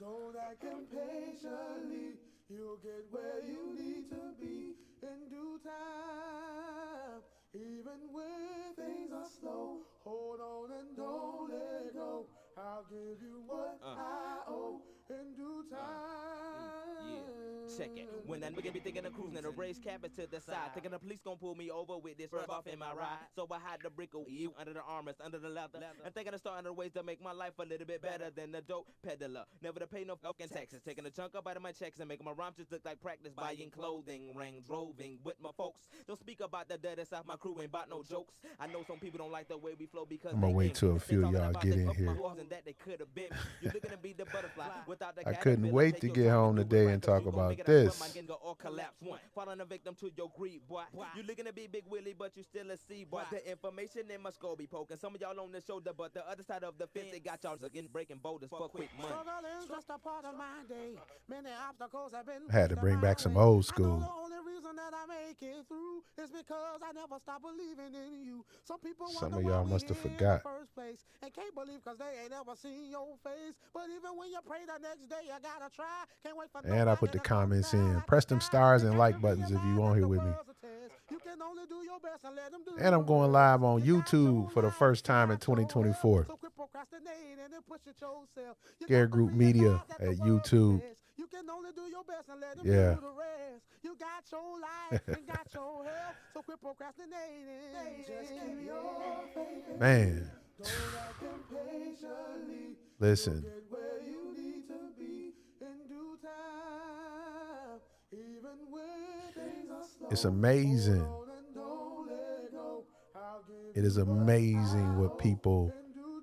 Don't act impatiently. You'll get where you need to be in due time. Even when things are slow, hold on and don't let go. I'll give you what I owe in due Yeah, time. check it. When that nigga be thinking of cruising, the race cabin to the side, thinking the police gon' pull me over with this rub off in my ride. So I hide the brick of you under the armors, under the leather, and thinking of starting the ways to make my life a little bit better than the dope peddler. Never to pay no fucking taxes, taking a chunk up out of my checks and making my rhymes just look like practice. Buying clothing, Range Roving with my folks. Don't speak about the dead inside my crew, ain't about no jokes. I know some people don't like the way we flow because I'm they gonna wait envy. till a They few of talking y'all about get they in up my here. horse and that they could have been me. You're looking to be the butterfly without the I couldn't caterpillar. wait Take to your get time home and do it today right, and 'cause talk you gon' make about it out sweat, my this. nigga, or collapse one. Falling a victim to your greed, boy. You looking to be Big Willie, but you still a C, boy. The information in my skull be poking. Some of y'all on the shoulder, but the other side of the fence, they got y'all again breaking boulders for quick money. Struggle is just a part of my day. Many obstacles have been I had placed to in bring my back some way. old I know school. the only reason that I make it through is because I never stop believing in you. Some people Some wonder of why y'all we must have here in the forgot. first place and can't believe because they ain't ever seen your face. But even when you pray the next day, you gotta try. Can't wait for And I nobody put the to come comments down in. like the Press them sky. stars You and got to like buttons if you realize on that here the with me. world's a test. You can only do your best and let them do And the I'm going rest. live on You got YouTube your for the life, first you time in got your health. 2024. So quit procrastinating and push it yourself. You Scare got to Group Media realize that the at world's a YouTube. test. You can only do your best and let them Yeah. do the rest. You got your life and got your health. So quit procrastinating. Just keep your faith in me. Man, Don't act impatiently. You'll listen, get where you need to be in due time. Even when things are it's slow, hold amazing. on and don't let go. I'll give It is you what amazing I what owe people in due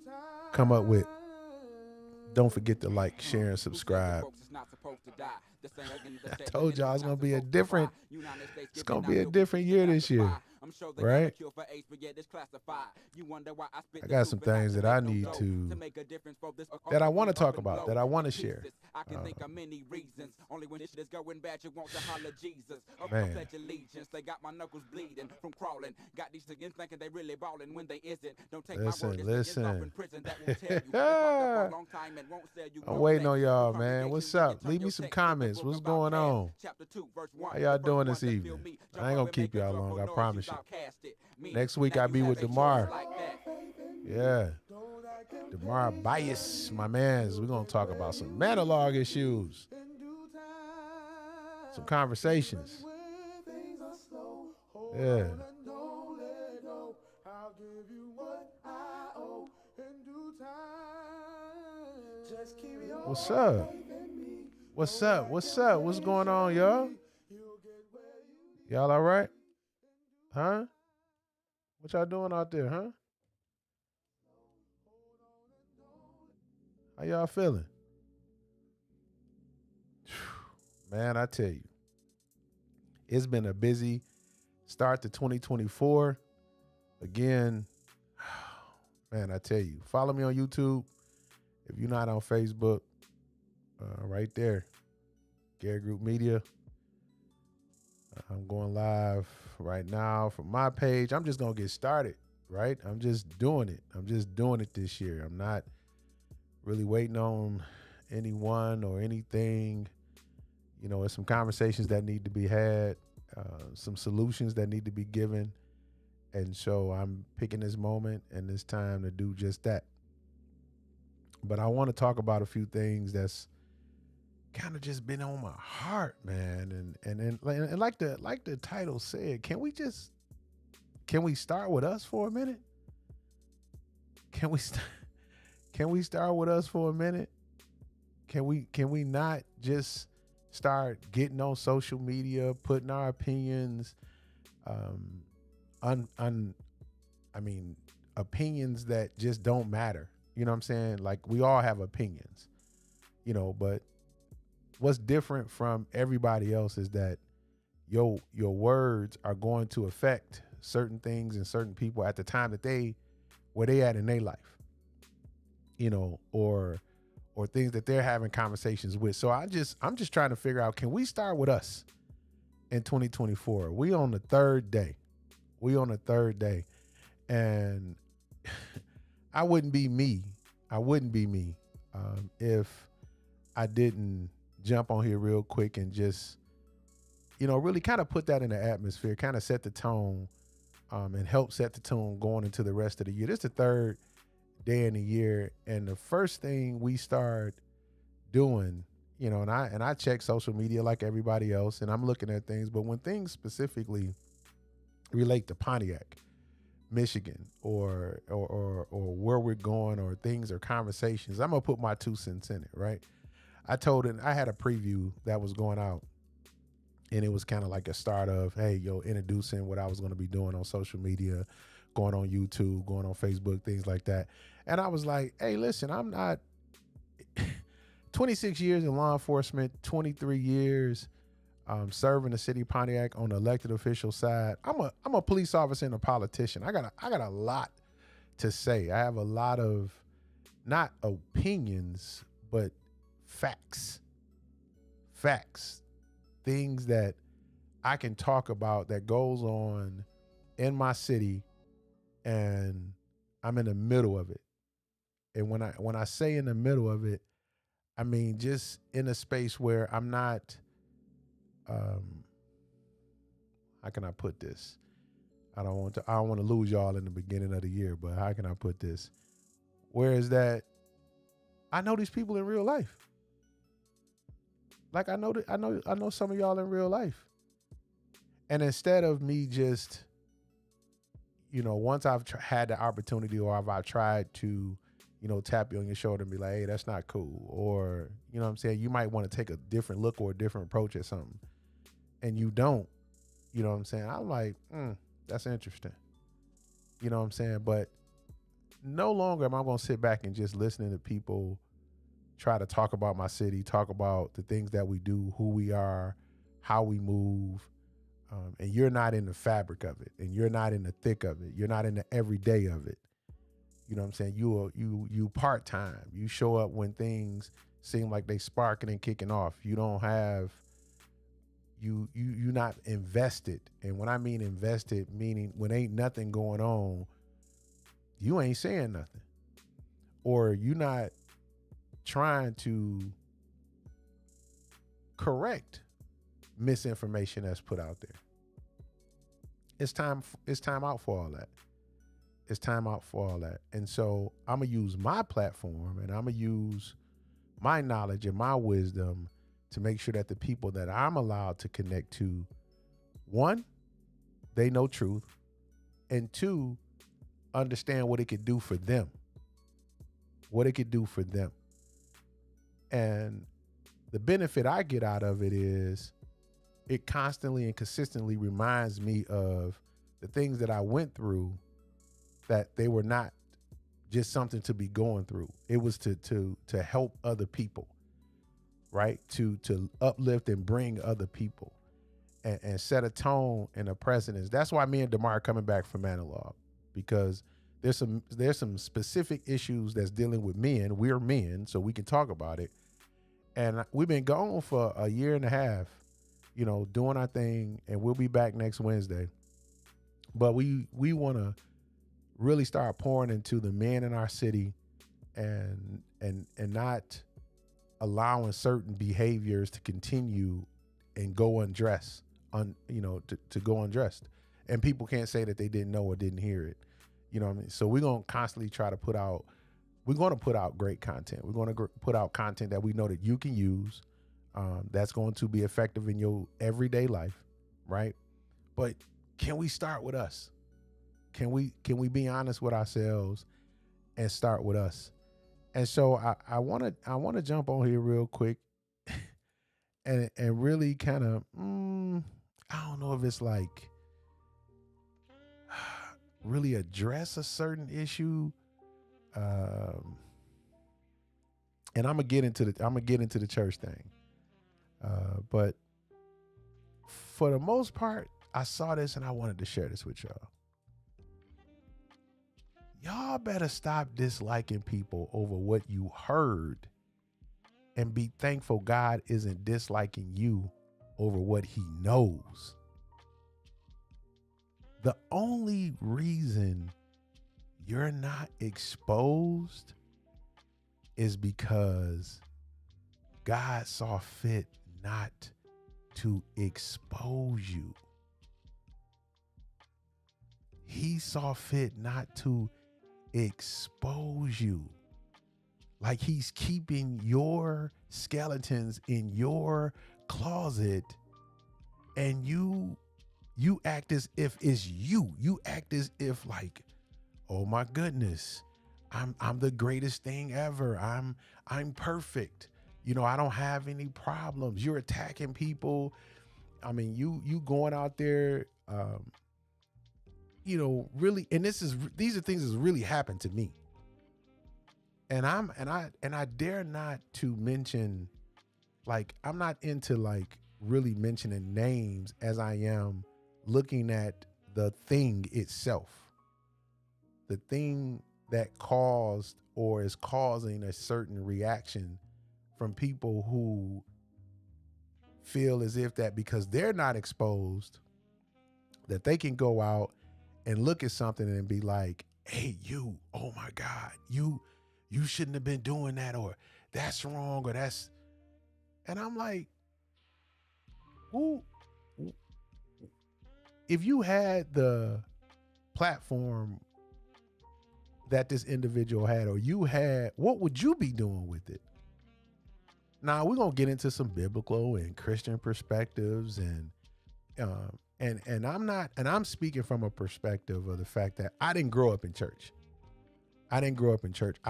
come up with. Don't time. forget to like, share, and Who said the subscribe. folks is not supposed to die? This ain't again the I state told religion y'all is it's not gonna be a supposed to different. fly. United States It's giving gonna out be a your weed different to year this classify. year, I'm sure they got a right? cure for AIDS, but yet it's classified. You wonder why I spit I the got truth some and not things to that I make no need dough. To to make a difference for this that I want to urban talk about, glow. that I want to To share. pieces, I can think of many reasons. Only when this shit is going bad, you want to holler Jesus. Up the Man, pledge allegiance, they got my knuckles bleeding from crawling. Got these niggas thinking they really ballin' when they isn't. Don't take my word, listen, this niggas off in listen. prison that will tell you. It's locked up for a long time and won't sell you I'm no waiting on sex. No y'all, man. congregation What's when you up? turn Leave me your some text to the comments. book What's of going Outcast. on? Chapter 2, verse 1. How y'all The first doing one this to feel evening? me. I ain't gonna Jehovah keep make a y'all joyful long. I noise, promise you you. outcast it. Meaning, Next week now I'll you be have with a choice Damar. like that. Yeah, Damar Bias, my man's. We're gonna talk about some monologue issues, In due some time, even conversations. when things are slow, hold Yeah. on and don't let go. I'll give you what I owe in due time. Just keep your What's up? faith in me. What's Don't up? act What's up? What's going on, y'all? impatiently. You'll get where you need Y'all all right? in due Huh? What y'all doing out there, huh? How y'all feeling? Man, I tell you, it's been a busy start to 2024. Again, man, I tell you, follow me on YouTube. If you're not on Facebook, right there, Gary Group Media. I'm going live right now from my page. I'm just going to get started, right? I'm just doing it. I'm just doing it this year. I'm not really waiting on anyone or anything. You know, there's some conversations that need to be had, some solutions that need to be given. And so I'm picking this moment and this time to do just that. But I want to talk about a few things that's kind of just been on my heart, man. And like the title said, can we start with us for a minute? Can we start with us for a minute? Can we not just start getting on social media, putting our opinions, opinions that just don't matter. You know what I'm saying? Like, we all have opinions, but what's different from everybody else is that your words are going to affect certain things and certain people at the time that where they at in their life, or things that they're having conversations with. So I'm just trying to figure out, can we start with us in 2024? We on the third day. And I wouldn't be me if I didn't jump on here real quick and just, really kind of put that in the atmosphere, kind of set the tone, and help set the tone going into the rest of the year. This is the third day in the year, and the first thing we start doing, and I check social media like everybody else, and I'm looking at things, but when things specifically relate to Pontiac, Michigan, or where we're going, or things or conversations, I'm gonna put my 2 cents in it, right? I had a preview that was going out, and it was kind of like a start of, hey, introducing what I was going to be doing on social media, going on YouTube, going on Facebook, things like that. And I was like, hey, listen, I'm not 26 years in law enforcement, 23 years serving the city of Pontiac on the elected official side. I'm a police officer and a politician. I got a lot to say. I have a lot of not opinions, but facts, things that I can talk about that goes on in my city, and I'm in the middle of it. And when I say in the middle of it, I mean just in a space where I'm not, how can I put this? I don't want to lose y'all in the beginning of the year, but how can I put this? Whereas that I know these people in real life. Like I know some of y'all in real life. And instead of me just, once I've had the opportunity, or if I've tried to, tap you on your shoulder and be like, hey, that's not cool. Or, what I'm saying? You might want to take a different look or a different approach at something. And you don't, what I'm saying? I'm like, that's interesting. You know what I'm saying? But no longer am I going to sit back and just listening to people try to talk about my city, talk about the things that we do, who we are, how we move, and you're not in the fabric of it, and you're not in the thick of it. You're not in the everyday of it. You know what I'm saying? You part-time. You show up when things seem like they sparking and kicking off. You don't have, you're not invested. And when I mean invested, meaning when ain't nothing going on, you ain't saying nothing. Or you're not trying to correct misinformation that's put out there. It's time out for all that. It's time out for all that. And so I'm going to use my platform, and I'm going to use my knowledge and my wisdom to make sure that the people that I'm allowed to connect to, one, they know truth, and two, understand what it could do for them. What it could do for them. And the benefit I get out of it is it constantly and consistently reminds me of the things that I went through, that they were not just something to be going through. It was to help other people, right? To uplift and bring other people and set a tone and a precedence. That's why me and DeMar are coming back from Analog, because there's some specific issues that's dealing with men. We're men, so we can talk about it. And we've been gone for a year and a half, doing our thing, and we'll be back next Wednesday. But we want to really start pouring into the men in our city, and not allowing certain behaviors to continue and go undressed, to go undressed. And people can't say that they didn't know or didn't hear it. You know what I mean? So we're going to constantly try to put out great content. We're going to put out content that we know that you can use, that's going to be effective in your everyday life, right? But can we start with us? Can we be honest with ourselves and start with us? And so I want to jump on here real quick and really kind of, I don't know if it's like really address a certain issue. And I'm gonna get into the church thing. But for the most part, I saw this and I wanted to share this with y'all. Y'all better stop disliking people over what you heard, and be thankful God isn't disliking you over what he knows. The only reason you're not exposed is because God saw fit not to expose you. He saw fit not to expose you. Like he's keeping your skeletons in your closet, and you act as if it's you. You act as if like, oh my goodness, I'm the greatest thing ever. I'm perfect. You know, I don't have any problems. You're attacking people. I mean, you going out there, you know, really, and these are things that really happened to me. And I dare not to mention, like, I'm not into like really mentioning names as I am looking at the thing itself. The thing that caused or is causing a certain reaction from people who feel as if that because they're not exposed, that they can go out and look at something and be like, hey, you, oh my God, you shouldn't have been doing that, or that's wrong, or that's, and I'm like, who, if you had the platform that this individual had, or you had, what would you be doing with it? Now we're gonna get into some biblical and Christian perspectives, and I'm speaking from a perspective of the fact that I didn't grow up in church. I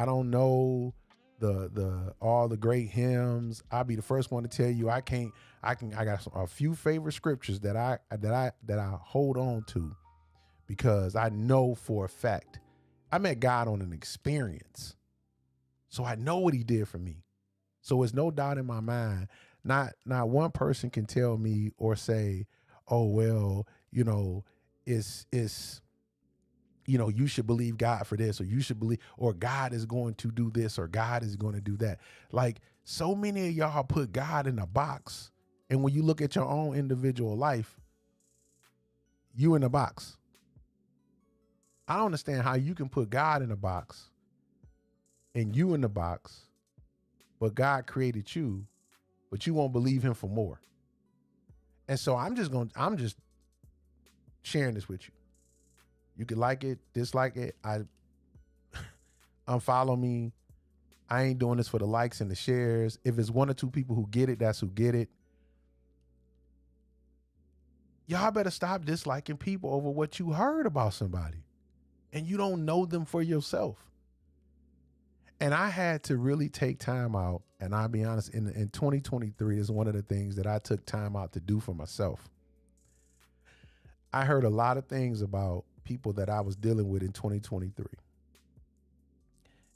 don't know the all the great hymns. I'll be the first one to tell you I got a few favorite scriptures that I hold on to, because I know for a fact I met God on an experience. So I know what he did for me. So it's no doubt in my mind, not one person can tell me or say, oh, well, you know, it's you know, you should believe God for this, or you should believe, or God is going to do this, or God is going to do that. Like, so many of y'all put God in a box. And when you look at your own individual life, you in a box. I don't understand how you can put God in a box and you in the box, but God created you, but you won't believe him for more. And so I'm just sharing this with you. You can like it, dislike it. Unfollow me. I ain't doing this for the likes and the shares. If it's one or two people who get it, that's who get it. Y'all better stop disliking people over what you heard about somebody and you don't know them for yourself. And I had to really take time out, and I'll be honest, in 2023 is one of the things that I took time out to do for myself. I heard a lot of things about people that I was dealing with in 2023.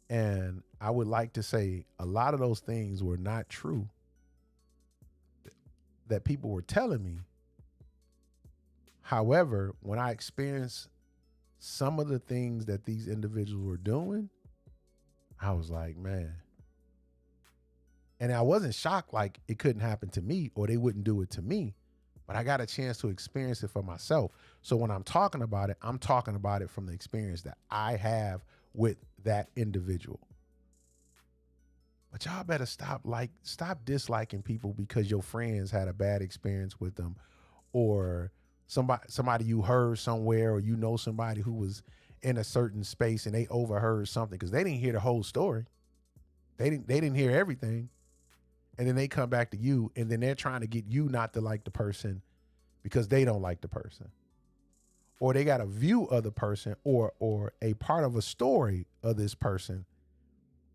And I would like to say a lot of those things were not true that people were telling me. However, when I experienced some of the things that these individuals were doing, I was like, man. And I wasn't shocked like it couldn't happen to me or they wouldn't do it to me, but I got a chance to experience it for myself. So when I'm talking about it, I'm talking about it from the experience that I have with that individual. But y'all better stop disliking people because your friends had a bad experience with them, or somebody you heard somewhere, or you know somebody who was in a certain space and they overheard something because they didn't hear the whole story. They didn't hear everything. And then they come back to you, and then they're trying to get you not to like the person because they don't like the person. Or they got a view of the person or a part of a story of this person.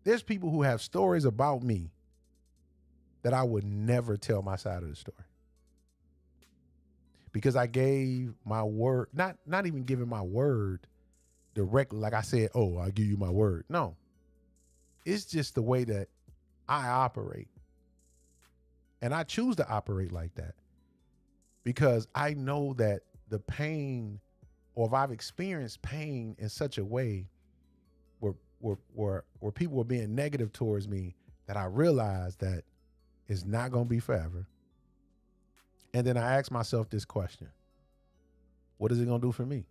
There's people who have stories about me that I would never tell my side of the story. Because I gave my word, not even giving my word directly, like I said, oh, I'll give you my word. No, it's just the way that I operate. And I choose to operate like that because I know that the pain, or if I've experienced pain in such a way where people were being negative towards me, that I realized that it's not going to be forever. And then I asked myself this question: what is it going to do for me?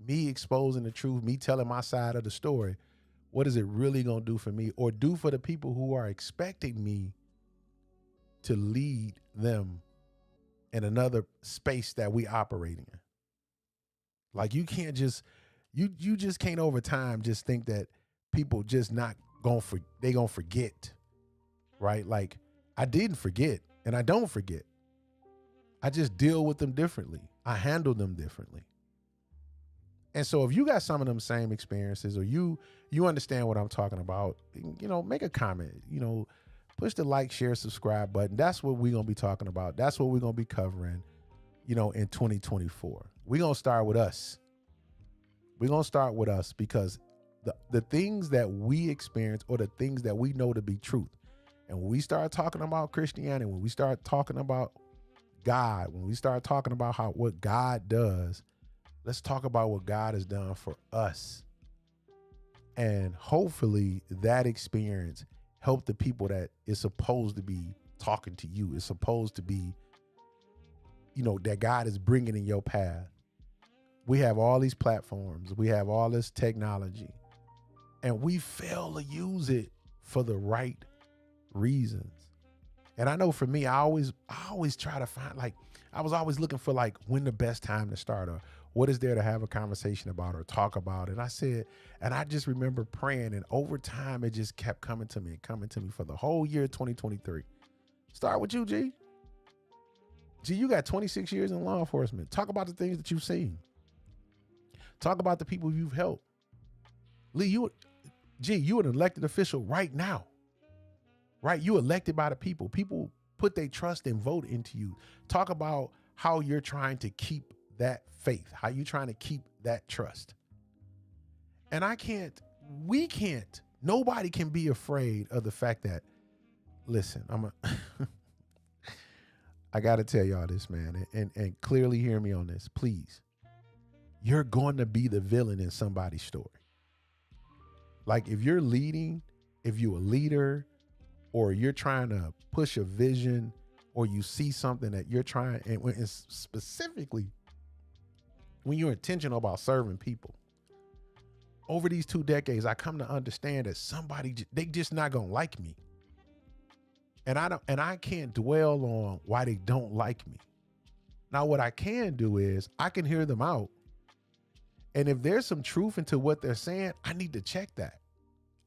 Me exposing the truth, me telling my side of the story, What is it really going to do for me or do for the people who are expecting me to lead them in another space that we operate in? Like you can't just, you just can't over time just think that people just not they gonna forget, right? Like I didn't forget and I don't forget. I just deal with them differently. I handle them differently. And so if you got some of them same experiences or you understand what I'm talking about, make a comment, push the like, share, subscribe button. That's what we're going to be talking about. That's what we're going to be covering, in 2024. We're going to start with us. We're going to start with us because the things that we experience or the things that we know to be truth. And when we start talking about Christianity, when we start talking about God, when we start talking about what God does, let's talk about what God has done for us. And hopefully that experience helped the people that is supposed to be talking to you. It's supposed to be, that God is bringing in your path. We have all these platforms. We have all this technology. And we fail to use it for the right reasons. And I know for me, I always try to find, I was always looking for when the best time to start or what is there to have a conversation about or talk about. And I just remember praying, and over time, it just kept coming to me for the whole year 2023. Start with you, G. G, you got 26 years in law enforcement. Talk about the things that you've seen. Talk about the people you've helped. Lee, you an elected official right now, right? You elected by the people. People put their trust and vote into you. Talk about how you're trying to keep that faith, how you trying to keep that trust. And nobody can be afraid of the fact that, listen, I got to tell y'all this, man, and clearly hear me on this, please. You're going to be the villain in somebody's story. Like if you're leading, if you're a leader, or you're trying to push a vision, or you see something that you're trying, and specifically when you're intentional about serving people. Over these 2 decades, I come to understand that they just not gonna like me. And I can't dwell on why they don't like me. Now, what I can do is I can hear them out. And if there's some truth into what they're saying, I need to check that.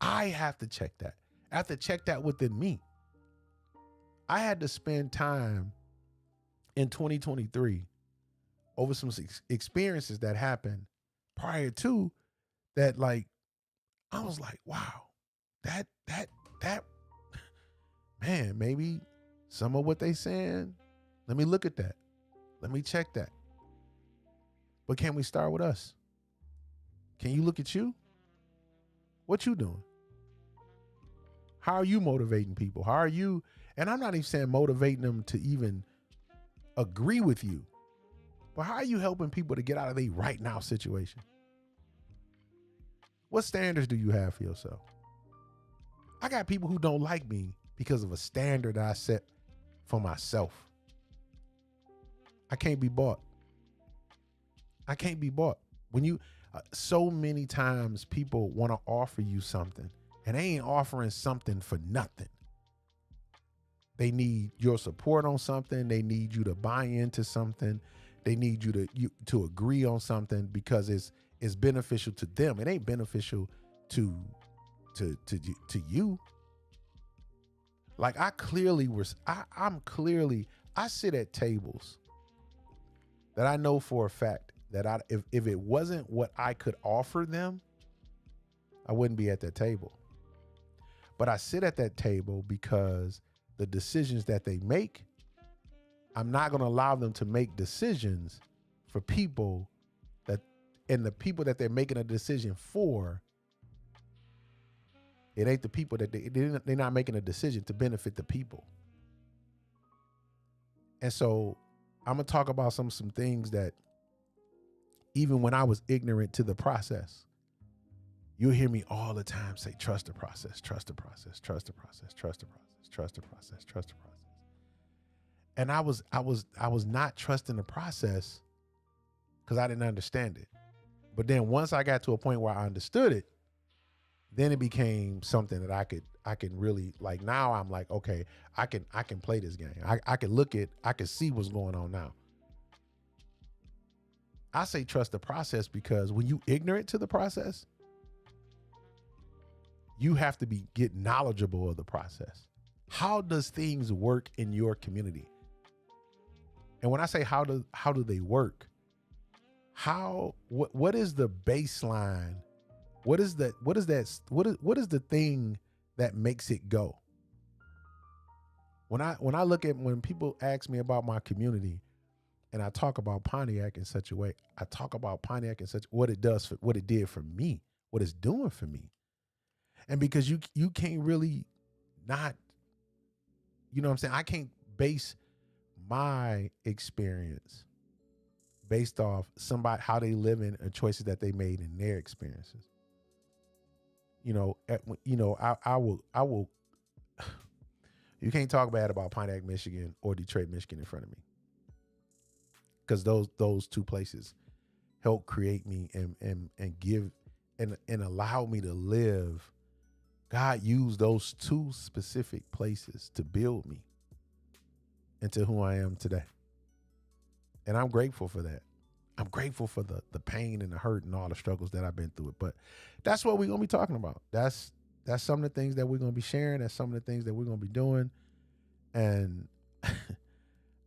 I have to check that. I have to check that within me. I had to spend time in 2023 over some experiences that happened prior to that. I was like, wow, that, man, maybe some of what they saying, let me look at that. Let me check that. But can we start with us? Can you look at you? What you doing? How are you motivating people? How are you, and I'm not even saying motivating them to even agree with you, but how are you helping people to get out of their right now situation? What standards do you have for yourself? I got people who don't like me because of a standard I set for myself. I can't be bought. I can't be bought. When you, so many times people want to offer you something and they ain't offering something for nothing. They need your support on something. They need you to buy into something. They need you to agree on something because it's beneficial to them. It ain't beneficial to you. Like I sit at tables that I know for a fact that if it wasn't what I could offer them, I wouldn't be at that table. But I sit at that table because the decisions that they make, I'm not going to allow them to make decisions for people and the people that they're making a decision for, it ain't the people that they're not making a decision to benefit the people. And so I'm going to talk about some things that even when I was ignorant to the process, you'll hear me all the time say, trust the process, trust the process, trust the process, trust the process, trust the process, trust the process. And I was not trusting the process because I didn't understand it. But then once I got to a point where I understood it, then it became something that I can really like. Now I'm like, okay, I can play this game. I can see what's going on now. I say trust the process because when you ignorant to the process, you have to get knowledgeable of the process. How does things work in your community? And when I say how do they work, what is the baseline? What is the thing that makes it go? When I look at, when people ask me about my community and I talk about Pontiac in such a way, I talk about Pontiac in such what it did for me, what it's doing for me. And because you can't really not, you know what I'm saying? I can't base my experience based off somebody, how they live in and choices that they made in their experiences. I will, you can't talk bad about Pontiac, Michigan or Detroit, Michigan in front of me. Because those two places help create me and give and allow me to live. God used those two specific places to build me into who I am today. And I'm grateful for that. I'm grateful for the pain and the hurt and all the struggles that I've been through it. But that's what we're going to be talking about. That's some of the things that we're going to be sharing. That's some of the things that we're going to be doing. And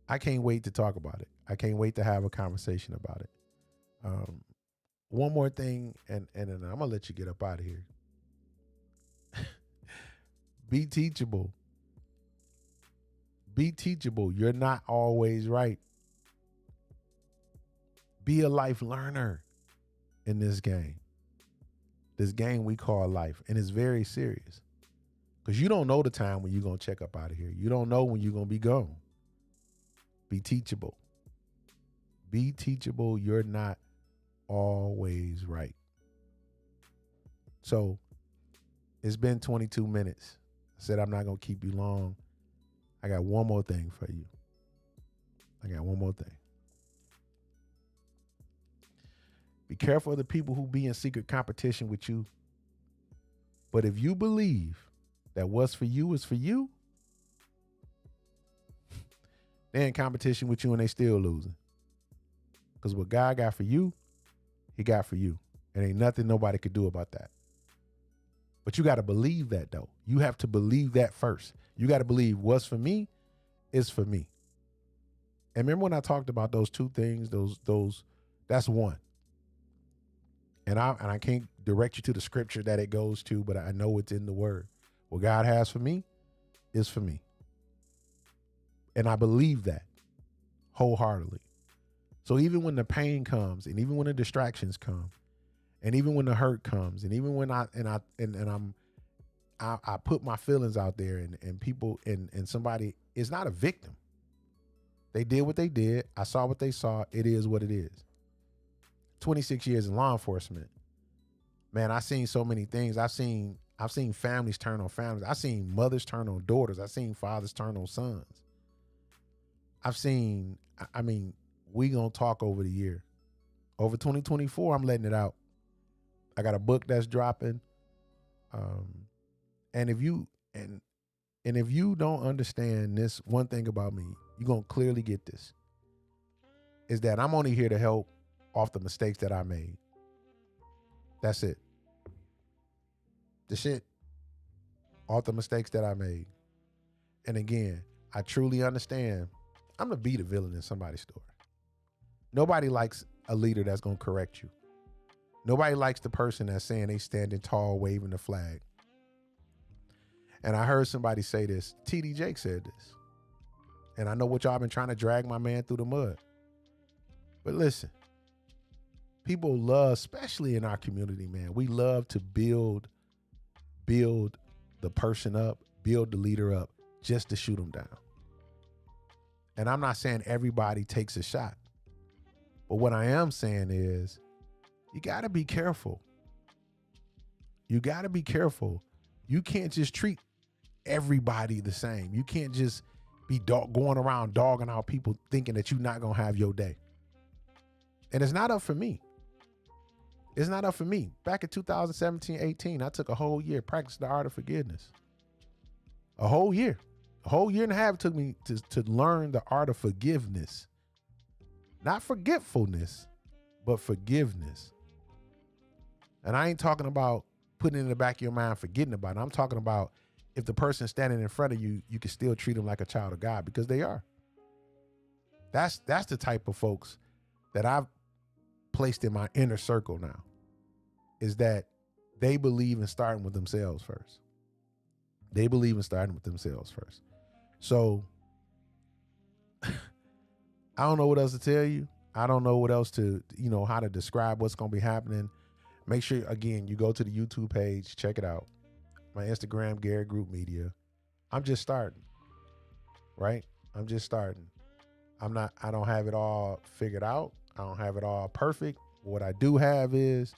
I can't wait to talk about it. I can't wait to have a conversation about it. One more thing, and then I'm going to let you get up out of here. Be teachable. Be teachable. You're not always right. Be a life learner in this game we call life. And it's very serious because you don't know the time when you're going to check up out of here. You don't know when you're going to be gone. Be teachable. Be teachable. You're not always right. So it's been 22 minutes. I said I'm not going to keep you long. I got one more thing for you. Be careful of the people who be in secret competition with you. But if you believe that what's for you is for you, they're in competition with you and they still losing. Because what God got for you, he got for you. And ain't nothing nobody could do about that. But you got to believe that, though. You have to believe that first. You got to believe what's for me is for me. And remember when I talked about those two things, those that's one. And I can't direct you to the scripture that it goes to, but I know it's in the word. What God has for me is for me. And I believe that wholeheartedly. So even when the pain comes, and even when the distractions come, and even when the hurt comes, and even when I put my feelings out there, and people and somebody is not a victim. They did what they did. I saw what they saw. It is what it is. 26 years in law enforcement, man, I've seen so many things. I've seen families turn on families. I've seen mothers turn on daughters. I've seen fathers turn on sons. We gonna talk over the year. Over 2024, I'm letting it out. I got a book that's dropping. And if you don't understand this one thing about me, you're gonna clearly get this. Is that I'm only here to help off the mistakes that I made. That's it. The shit. Off the mistakes that I made. And again, I truly understand I'm gonna be the villain in somebody's story. Nobody likes a leader that's gonna correct you. Nobody likes the person that's saying they standing tall, waving the flag. And I heard somebody say this. TD Jake said this. And I know what y'all been trying to drag my man through the mud. But listen, people love, especially in our community, man, we love to build the person up, build the leader up just to shoot them down. And I'm not saying everybody takes a shot. But what I am saying is you got to be careful. You got to be careful. You can't just treat everybody the same. You can't just be going around dogging out people thinking that you're not going to have your day. And it's not up for me. It's not up for me. Back in 2017, 18, I took a whole year practicing the art of forgiveness. A whole year and a half it took me to learn the art of forgiveness. Not forgetfulness, but forgiveness. And I ain't talking about putting it in the back of your mind, forgetting about it. I'm talking about if the person standing in front of you, you can still treat them like a child of God, because they are. That's the type of folks that I've placed in my inner circle now, is that they believe in starting with themselves first. They believe in starting with themselves first. So I don't know what else to tell you. I don't know what else to, how to describe what's going to be happening. Make sure, again, you go to the YouTube page, check it out. My Instagram, Garrett Group Media. I'm just starting, right? I'm just starting. I don't have it all figured out. I don't have it all perfect. What I do have is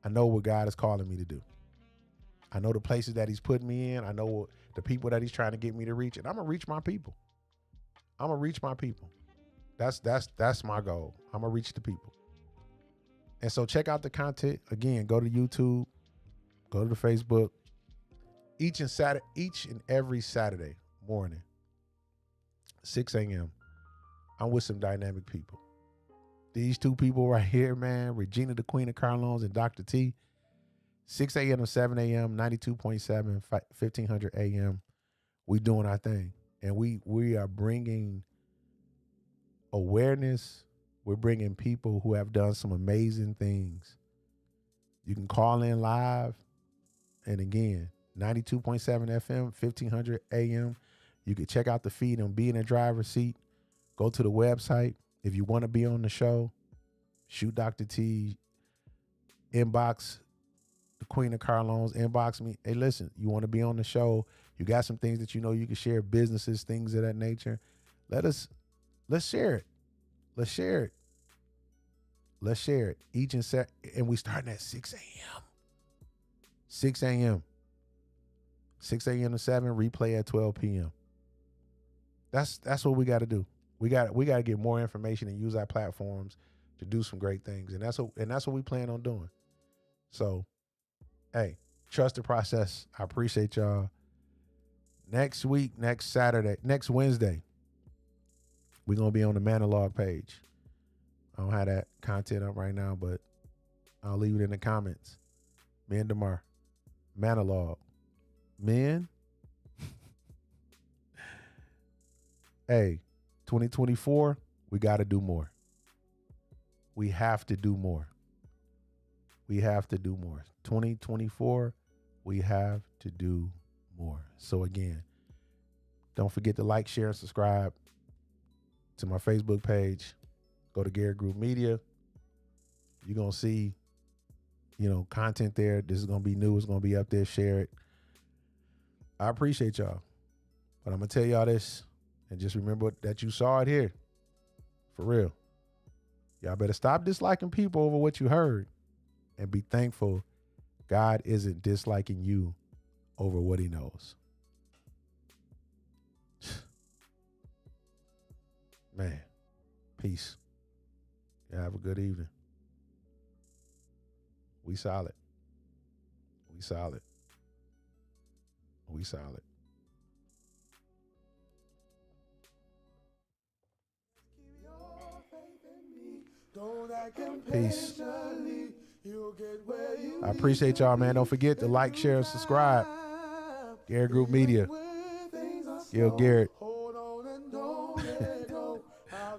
I know what God is calling me to do. I know the places that he's putting me in. I know the people that he's trying to get me to reach, and I'm going to reach my people. I'm going to reach my people. That's my goal. I'm going to reach the people. And so check out the content. Again, go to YouTube, go to the Facebook. Each and every Saturday morning, 6 a.m., I'm with some dynamic people. These two people right here, man, Regina, the Queen of Carlones, and Dr. T, 6 a.m. to 7 a.m., 92.7, 1500 a.m. We doing our thing. And we are bringing awareness. We're bringing people who have done some amazing things. You can call in live. And again, 92.7 FM, 1500 a.m. You can check out the feed and be in the driver's seat. Go to the website. If you want to be on the show, shoot Dr. T, inbox the Queen of Carlones, inbox me. Hey, listen, you want to be on the show? You got some things that you can share, businesses, things of that nature. Let's share it. Let's share it. Let's share it. And we starting at 6 a.m. 6 a.m. 6 a.m. to 7, replay at 12 p.m. That's what we got to do. We got to get more information and use our platforms to do some great things. And that's what we plan on doing. So, hey, trust the process. I appreciate y'all. Next week, next Wednesday, we're going to be on the Manalog page. I don't have that content up right now, but I'll leave it in the comments. Me and DeMar. Manalog. Men. Hey, 2024, we got to do more. We have to do more. We have to do more. 2024, we have to do more. So again, don't forget to like, share, and subscribe to my Facebook page. Go to Garrett Group Media. You're going to see, content there. This is going to be new. It's going to be up there. Share it. I appreciate y'all. But I'm going to tell y'all this, and just remember that you saw it here. For real. Y'all better stop disliking people over what you heard and be thankful God isn't disliking you over what he knows. Man, peace. Yeah, have a good evening. We solid. We solid. We solid. Peace. I appreciate y'all, man. Don't forget to like, share, and subscribe. Garrett Group Media. Gil Garrett.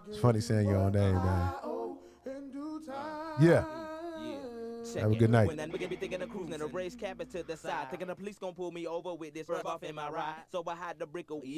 It's funny saying your own name, man. Yeah. Have a good night. When that nigga be thinking of cruising and a race cabin to the side, thinking the police gonna pull me over with this rub off in my ride. So I had the brick